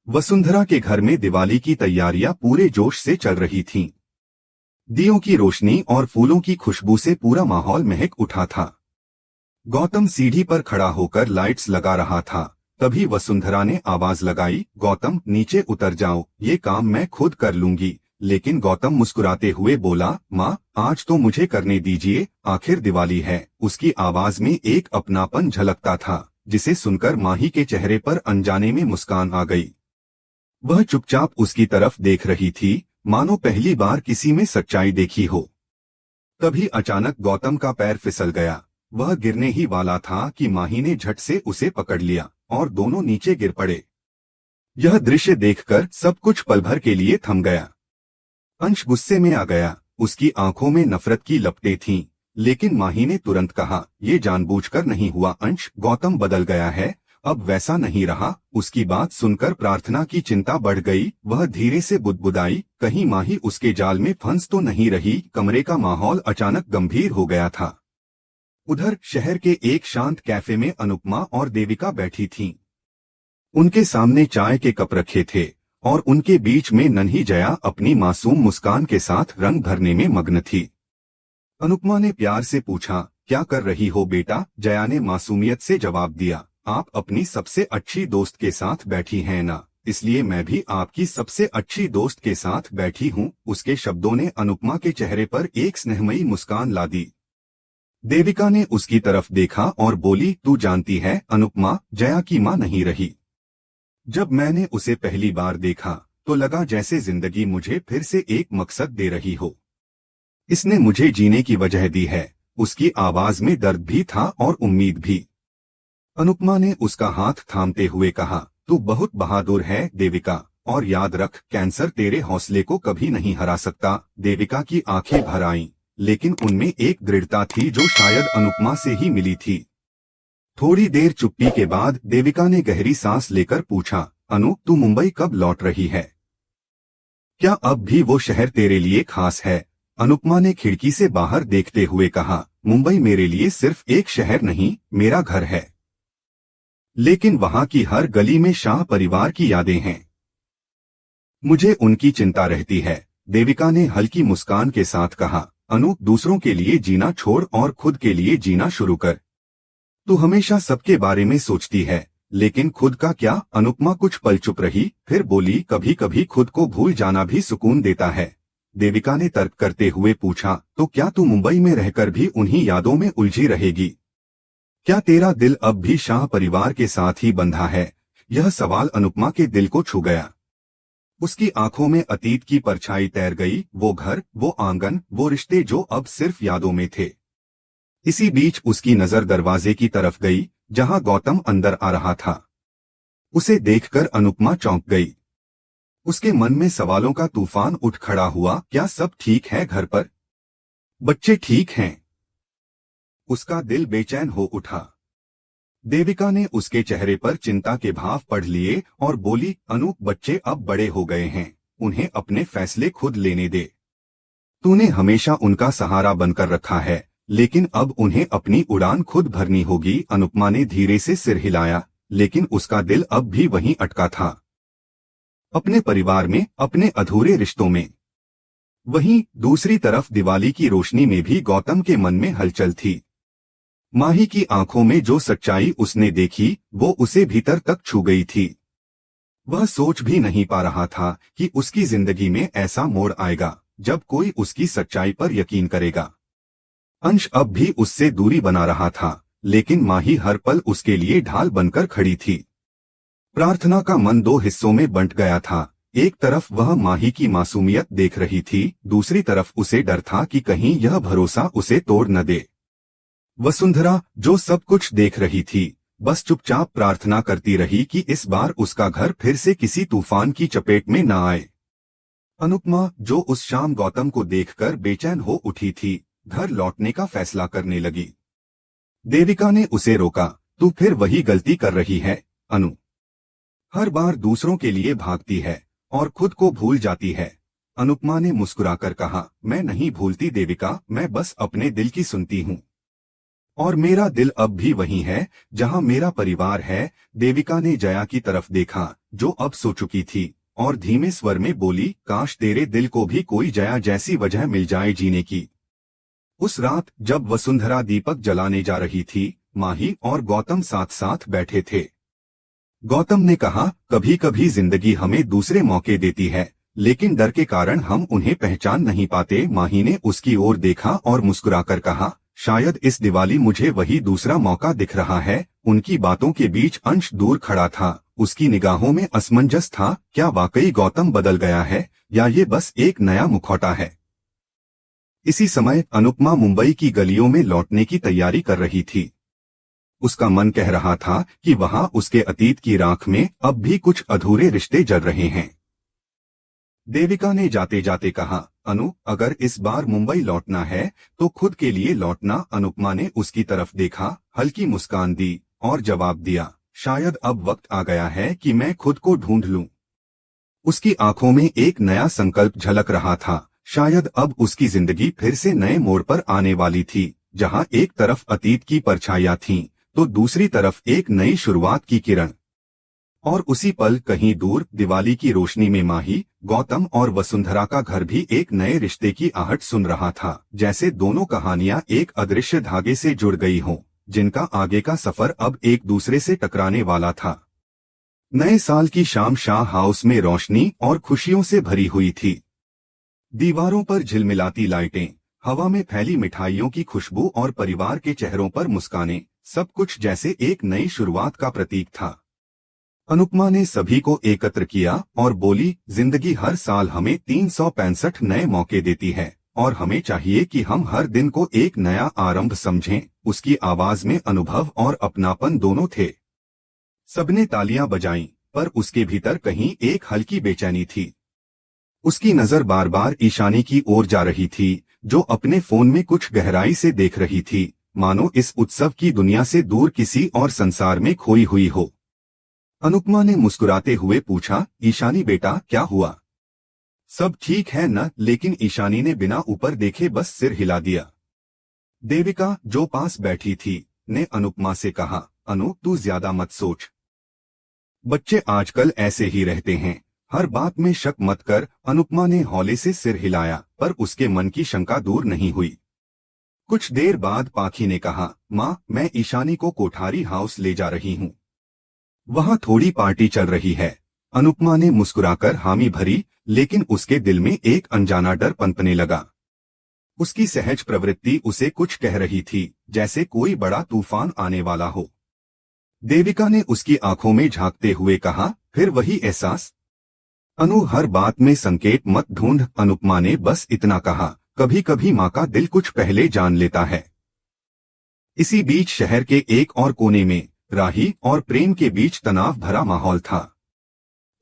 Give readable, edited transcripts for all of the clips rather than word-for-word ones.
वसुंधरा के घर में दिवाली की तैयारियां पूरे जोश से चल रही थीं। दियों की रोशनी और फूलों की खुशबू से पूरा माहौल महक उठा था। गौतम सीढ़ी पर खड़ा होकर लाइट्स लगा रहा था। तभी वसुंधरा ने आवाज लगाई, गौतम नीचे उतर जाओ, ये काम मैं खुद कर लूंगी। लेकिन गौतम मुस्कुराते हुए बोला, माँ आज तो मुझे करने दीजिए, आखिर दिवाली है। उसकी आवाज में एक अपनापन झलकता था जिसे सुनकर माही के चेहरे पर अनजाने में मुस्कान आ गई। वह चुपचाप उसकी तरफ देख रही थी, मानो पहली बार किसी में सच्चाई देखी हो। तभी अचानक गौतम का पैर फिसल गया। वह गिरने ही वाला था कि माही ने झट से उसे पकड़ लिया और दोनों नीचे गिर पड़े। यह दृश्य देखकर सब कुछ पल भर के लिए थम गया। अंश गुस्से में आ गया। उसकी आंखों में नफरत की लपटें थीं, लेकिन माही ने तुरंत कहा, ये जानबूझकर नहीं हुआ अंश, गौतम बदल गया है, अब वैसा नहीं रहा। उसकी बात सुनकर प्रार्थना की चिंता बढ़ गई। वह धीरे से बुदबुदाई, कहीं माही उसके जाल में फंस तो नहीं रही। कमरे का माहौल अचानक गंभीर हो गया था। उधर शहर के एक शांत कैफे में अनुपमा और देविका बैठी थीं। उनके सामने चाय के कप रखे थे और उनके बीच में नन्ही जया अपनी मासूम मुस्कान के साथ रंग भरने में मग्न थी। अनुपमा ने प्यार से पूछा, क्या कर रही हो बेटा? जया ने मासूमियत से जवाब दिया, आप अपनी सबसे अच्छी दोस्त के साथ बैठी हैं ना, इसलिए मैं भी आपकी सबसे अच्छी दोस्त के साथ बैठी हूँ। उसके शब्दों ने अनुपमा के चेहरे पर एक स्नेहमयी मुस्कान ला दी। देविका ने उसकी तरफ देखा और बोली, तू जानती है अनुपमा, जया की माँ नहीं रही। जब मैंने उसे पहली बार देखा तो लगा जैसे जिंदगी मुझे फिर से एक मकसद दे रही हो। इसने मुझे जीने की वजह दी है। उसकी आवाज में दर्द भी था और उम्मीद भी। अनुपमा ने उसका हाथ थामते हुए कहा, तू बहुत बहादुर है देविका, और याद रख, कैंसर तेरे हौसले को कभी नहीं हरा सकता। देविका की आंखें भर आईं, लेकिन उनमें एक दृढ़ता थी जो शायद अनुपमा से ही मिली थी। थोड़ी देर चुप्पी के बाद देविका ने गहरी सांस लेकर पूछा, अनु तू मुंबई कब लौट रही है? क्या अब भी वो शहर तेरे लिए खास है? अनुपमा ने खिड़की से बाहर देखते हुए कहा, मुंबई मेरे लिए सिर्फ एक शहर नहीं, मेरा घर है। लेकिन वहां की हर गली में शाह परिवार की यादें हैं। मुझे उनकी चिंता रहती है। देविका ने हल्की मुस्कान के साथ कहा, अनु दूसरों के लिए जीना छोड़ और खुद के लिए जीना शुरू कर। तू हमेशा सबके बारे में सोचती है, लेकिन खुद का क्या? अनुपमा कुछ पल चुप रही, फिर बोली, कभी कभी खुद को भूल जाना भी सुकून देता है। देविका ने तर्क करते हुए पूछा, तो क्या तू मुंबई में रहकर भी उन्हीं यादों में उलझी रहेगी? क्या तेरा दिल अब भी शाह परिवार के साथ ही बंधा है? यह सवाल अनुपमा के दिल को छू गया। उसकी आंखों में अतीत की परछाई तैर गई, वो घर, वो आंगन, वो रिश्ते जो अब सिर्फ यादों में थे। इसी बीच उसकी नजर दरवाजे की तरफ गई, जहां गौतम अंदर आ रहा था। उसे देखकर अनुपमा चौंक गई। उसके मन में सवालों का तूफान उठ खड़ा हुआ। क्या सब ठीक है घर पर? बच्चे ठीक हैं? उसका दिल बेचैन हो उठा। देविका ने उसके चेहरे पर चिंता के भाव पढ़ लिए और बोली, अनु बच्चे अब बड़े हो गए हैं, उन्हें अपने फैसले खुद लेने दे। तूने हमेशा उनका सहारा बनकर रखा है, लेकिन अब उन्हें अपनी उड़ान खुद भरनी होगी। अनुपमा ने धीरे से सिर हिलाया, लेकिन उसका दिल अब भी वहीं अटका था, अपने परिवार में, अपने अधूरे रिश्तों में। वहीं दूसरी तरफ दिवाली की रोशनी में भी गौतम के मन में हलचल थी। माही की आंखों में जो सच्चाई उसने देखी वो उसे भीतर तक छू गई थी। वह सोच भी नहीं पा रहा था कि उसकी जिंदगी में ऐसा मोड़ आएगा जब कोई उसकी सच्चाई पर यकीन करेगा। अंश अब भी उससे दूरी बना रहा था, लेकिन माही हर पल उसके लिए ढाल बनकर खड़ी थी। प्रार्थना का मन दो हिस्सों में बंट गया था। एक तरफ वह माही की मासूमियत देख रही थी, दूसरी तरफ उसे डर था कि कहीं यह भरोसा उसे तोड़ न दे। वसुंधरा, जो सब कुछ देख रही थी, बस चुपचाप प्रार्थना करती रही कि इस बार उसका घर फिर से किसी तूफान की चपेट में न आए। अनुपमा, जो उस शाम गौतम को देखकर बेचैन हो उठी थी, घर लौटने का फैसला करने लगी। देविका ने उसे रोका, तू फिर वही गलती कर रही है अनु। हर बार दूसरों के लिए भागती है और खुद को भूल जाती है। अनुपमा ने मुस्कुराकर कहा, मैं नहीं भूलती देविका, मैं बस अपने दिल की सुनती हूँ। और मेरा दिल अब भी वही है जहाँ मेरा परिवार है। देविका ने जया की तरफ देखा, जो अब सो चुकी थी, और धीमे स्वर में बोली, काश तेरे दिल को भी कोई जया जैसी वजह मिल जाए जीने की। उस रात जब वसुंधरा दीपक जलाने जा रही थी, माही और गौतम साथ साथ बैठे थे। गौतम ने कहा, कभी कभी जिंदगी हमें दूसरे मौके देती है, लेकिन डर के कारण हम उन्हें पहचान नहीं पाते। माही ने उसकी ओर देखा और मुस्कुराकर कहा, शायद इस दिवाली मुझे वही दूसरा मौका दिख रहा है। उनकी बातों के बीच अंश दूर खड़ा था, उसकी निगाहों में असमंजस था। क्या वाकई गौतम बदल गया है, या ये बस एक नया मुखौटा है? इसी समय अनुपमा मुंबई की गलियों में लौटने की तैयारी कर रही थी। उसका मन कह रहा था कि वहां उसके अतीत की राख में अब भी कुछ अधूरे रिश्ते जल रहे हैं। देविका ने जाते जाते कहा, अनु, अगर इस बार मुंबई लौटना है तो खुद के लिए लौटना। अनुपमा ने उसकी तरफ देखा, हल्की मुस्कान दी और जवाब दिया, शायद अब वक्त आ गया है कि मैं खुद को ढूंढ लूं। उसकी आंखों में एक नया संकल्प झलक रहा था। शायद अब उसकी जिंदगी फिर से नए मोड़ पर आने वाली थी, जहां एक तरफ अतीत की परछाइयां थीं, तो दूसरी तरफ एक नई शुरुआत की किरण। और उसी पल कहीं दूर दिवाली की रोशनी में माही, गौतम और वसुंधरा का घर भी एक नए रिश्ते की आहट सुन रहा था। जैसे दोनों कहानियां एक अदृश्य धागे से जुड़ गई हों, जिनका आगे का सफर अब एक दूसरे से टकराने वाला था। नए साल की शाम शाह हाउस में रोशनी और खुशियों से भरी हुई थी। दीवारों पर झिलमिलाती लाइटें, हवा में फैली मिठाइयों की खुशबू और परिवार के चेहरों पर मुस्कानें, सब कुछ जैसे एक नई शुरुआत का प्रतीक था। अनुपमा ने सभी को एकत्र किया और बोली, जिंदगी हर साल हमें 365 नए मौके देती है, और हमें चाहिए कि हम हर दिन को एक नया आरंभ समझें। उसकी आवाज में अनुभव और अपनापन दोनों थे। सबने तालियां बजाईं, पर उसके भीतर कहीं एक हल्की बेचैनी थी। उसकी नजर बार बार ईशानी की ओर जा रही थी, जो अपने फोन में कुछ गहराई से देख रही थी, मानो इस उत्सव की दुनिया से दूर किसी और संसार में खोई हुई हो। अनुपमा ने मुस्कुराते हुए पूछा, ईशानी बेटा, क्या हुआ? सब ठीक है न? लेकिन ईशानी ने बिना ऊपर देखे बस सिर हिला दिया। देविका, जो पास बैठी थी, ने अनुपमा से कहा, अनु, तू ज्यादा मत सोच। बच्चे आजकल ऐसे ही रहते हैं, हर बात में शक मत कर। अनुपमा ने हौले से सिर हिलाया, पर उसके मन की शंका दूर नहीं हुई। कुछ देर बाद पाखी ने कहा, माँ, मैं ईशानी को कोठारी हाउस ले जा रही हूँ। वहां थोड़ी पार्टी चल रही है। अनुपमा ने मुस्कुराकर हामी भरी, लेकिन उसके दिल में एक अनजाना डर पनपने लगा। उसकी सहज प्रवृत्ति उसे कुछ कह रही थी, जैसे कोई बड़ा तूफान आने वाला हो। देविका ने उसकी आंखों में झांकते हुए कहा, फिर वही एहसास? अनु, हर बात में संकेत मत ढूंढ। अनुपमा ने बस इतना कहा, कभी कभी माँ का दिल कुछ पहले जान लेता है। इसी बीच शहर के एक और कोने में राही और प्रेम के बीच तनाव भरा माहौल था।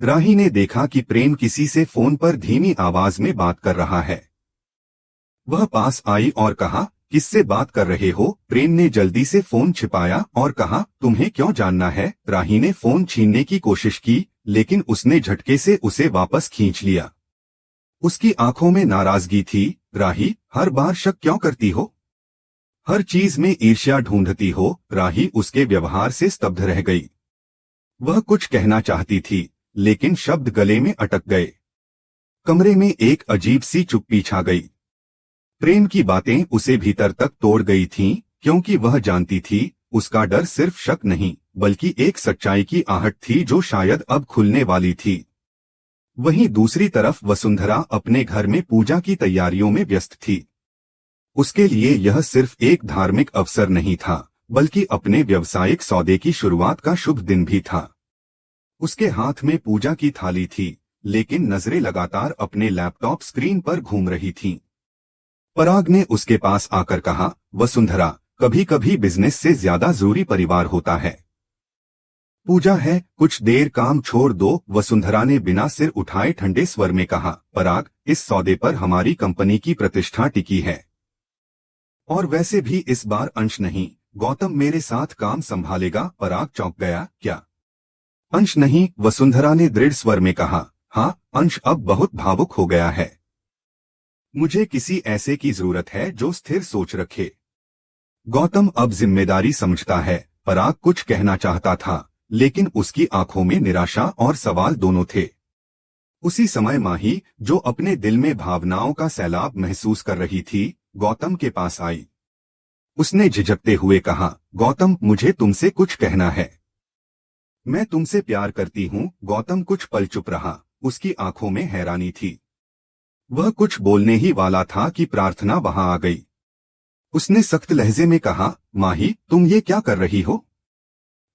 राही ने देखा कि प्रेम किसी से फोन पर धीमी आवाज में बात कर रहा है। वह पास आई और कहा, किससे बात कर रहे हो? प्रेम ने जल्दी से फोन छिपाया और कहा, तुम्हें क्यों जानना है? राही ने फोन छीनने की कोशिश की, लेकिन उसने झटके से उसे वापस खींच लिया। उसकी आंखों में नाराजगी थी। राही, हर बार शक क्यों करती हो? हर चीज में ईर्ष्या ढूंढती हो? राही उसके व्यवहार से स्तब्ध रह गई। वह कुछ कहना चाहती थी, लेकिन शब्द गले में अटक गए। कमरे में एक अजीब सी चुप्पी छा गई। प्रेम की बातें उसे भीतर तक तोड़ गई थीं, क्योंकि वह जानती थी, उसका डर सिर्फ शक नहीं, बल्कि एक सच्चाई की आहट थी जो शायद अब खुलने वाली थी। वहीं दूसरी तरफ वसुंधरा अपने घर में पूजा की तैयारियों में व्यस्त थी। उसके लिए यह सिर्फ एक धार्मिक अवसर नहीं था, बल्कि अपने व्यावसायिक सौदे की शुरुआत का शुभ दिन भी था। उसके हाथ में पूजा की थाली थी, लेकिन नजरें लगातार अपने लैपटॉप स्क्रीन पर घूम रही थीं। पराग ने उसके पास आकर कहा, वसुंधरा, कभी कभी बिजनेस से ज्यादा जरूरी परिवार होता है। पूजा है, कुछ देर काम छोड़ दो। वसुंधरा ने बिना सिर उठाए ठंडे स्वर में कहा, पराग, इस सौदे पर हमारी कंपनी की प्रतिष्ठा टिकी है। और वैसे भी इस बार अंश नहीं, गौतम मेरे साथ काम संभालेगा। पराग चौंक गया, क्या? अंश नहीं? वसुंधरा ने दृढ़ स्वर में कहा, हाँ, अंश अब बहुत भावुक हो गया है। मुझे किसी ऐसे की जरूरत है जो स्थिर सोच रखे। गौतम अब जिम्मेदारी समझता है। पराग कुछ कहना चाहता था, लेकिन उसकी आंखों में निराशा और सवाल दोनों थे। उसी समय माही, जो अपने दिल में भावनाओं का सैलाब महसूस कर रही थी, गौतम के पास आई। उसने झिझकते हुए कहा, गौतम, मुझे तुमसे कुछ कहना है। मैं तुमसे प्यार करती हूँ। गौतम कुछ पल चुप रहा। उसकी आंखों में हैरानी थी। वह कुछ बोलने ही वाला था कि प्रार्थना वहां आ गई। उसने सख्त लहजे में कहा, माही, तुम ये क्या कर रही हो?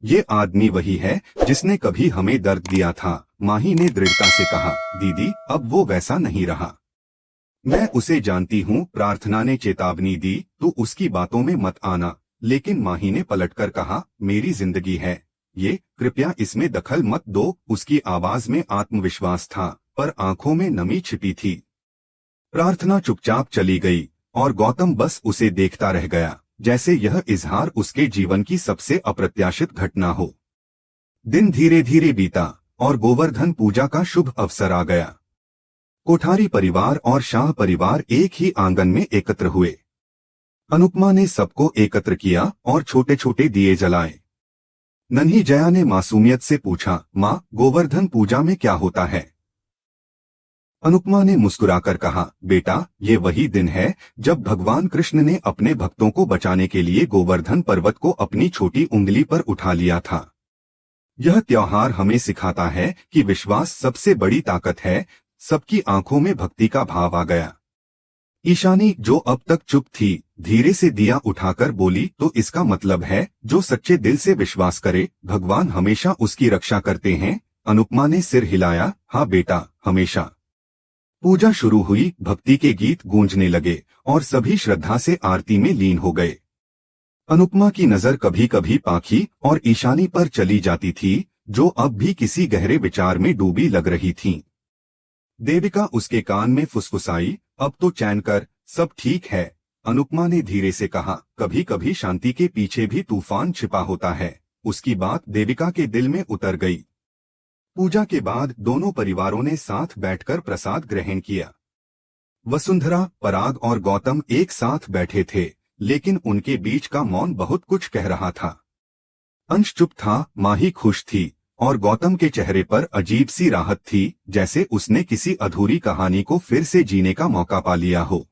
ये आदमी वही है जिसने कभी हमें दर्द दिया था। माही ने दृढ़ता से कहा, दीदी, अब वो वैसा नहीं रहा। मैं उसे जानती हूँ। प्रार्थना ने चेतावनी दी, तो उसकी बातों में मत आना। लेकिन माही ने पलटकर कहा, मेरी जिंदगी है ये, कृपया इसमें दखल मत दो। उसकी आवाज में आत्मविश्वास था, पर आंखों में नमी छिपी थी। प्रार्थना चुपचाप चली गई और गौतम बस उसे देखता रह गया, जैसे यह इजहार उसके जीवन की सबसे अप्रत्याशित घटना हो। दिन धीरे धीरे बीता और गोवर्धन पूजा का शुभ अवसर आ गया। कोठारी परिवार और शाह परिवार एक ही आंगन में एकत्र हुए। अनुपमा ने सबको एकत्र किया और छोटे छोटे दिए जलाए। नन्ही जया ने मासूमियत से पूछा, माँ, गोवर्धन पूजा में क्या होता है? अनुपमा ने मुस्कुराकर कहा, बेटा, ये वही दिन है जब भगवान कृष्ण ने अपने भक्तों को बचाने के लिए गोवर्धन पर्वत को अपनी छोटी उंगली पर उठा लिया था। यह त्योहार हमें सिखाता है कि विश्वास सबसे बड़ी ताकत है। सबकी आंखों में भक्ति का भाव आ गया। ईशानी, जो अब तक चुप थी, धीरे से दिया उठाकर बोली, तो इसका मतलब है जो सच्चे दिल से विश्वास करे, भगवान हमेशा उसकी रक्षा करते हैं। अनुपमा ने सिर हिलाया, हाँ बेटा, हमेशा। पूजा शुरू हुई। भक्ति के गीत गूंजने लगे और सभी श्रद्धा से आरती में लीन हो गए। अनुपमा की नजर कभी कभी पाखी और ईशानी पर चली जाती थी, जो अब भी किसी गहरे विचार में डूबी लग रही थीं। देविका उसके कान में फुसफुसाई, अब तो चैन कर, सब ठीक है। अनुपमा ने धीरे से कहा, कभी कभी शांति के पीछे भी तूफान छिपा होता है। उसकी बात देविका के दिल में उतर गई। पूजा के बाद दोनों परिवारों ने साथ बैठकर प्रसाद ग्रहण किया। वसुंधरा, पराग और गौतम एक साथ बैठे थे, लेकिन उनके बीच का मौन बहुत कुछ कह रहा था। अंश चुप था, माही खुश थी और गौतम के चेहरे पर अजीब सी राहत थी, जैसे उसने किसी अधूरी कहानी को फिर से जीने का मौका पा लिया हो।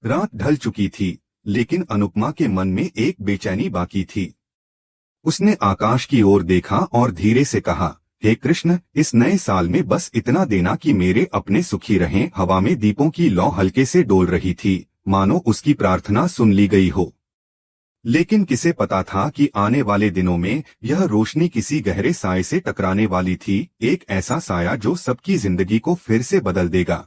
रात ढल चुकी थी, लेकिन अनुपमा के मन में एक बेचैनी बाकी थी। उसने आकाश की ओर देखा और धीरे से कहा, हे कृष्ण, इस नए साल में बस इतना देना कि मेरे अपने सुखी रहें। हवा में दीपों की लौ हल्के से डोल रही थी, मानो उसकी प्रार्थना सुन ली गई हो। लेकिन किसे पता था कि आने वाले दिनों में यह रोशनी किसी गहरे साए से टकराने वाली थी, एक ऐसा साया जो सबकी जिंदगी को फिर से बदल देगा।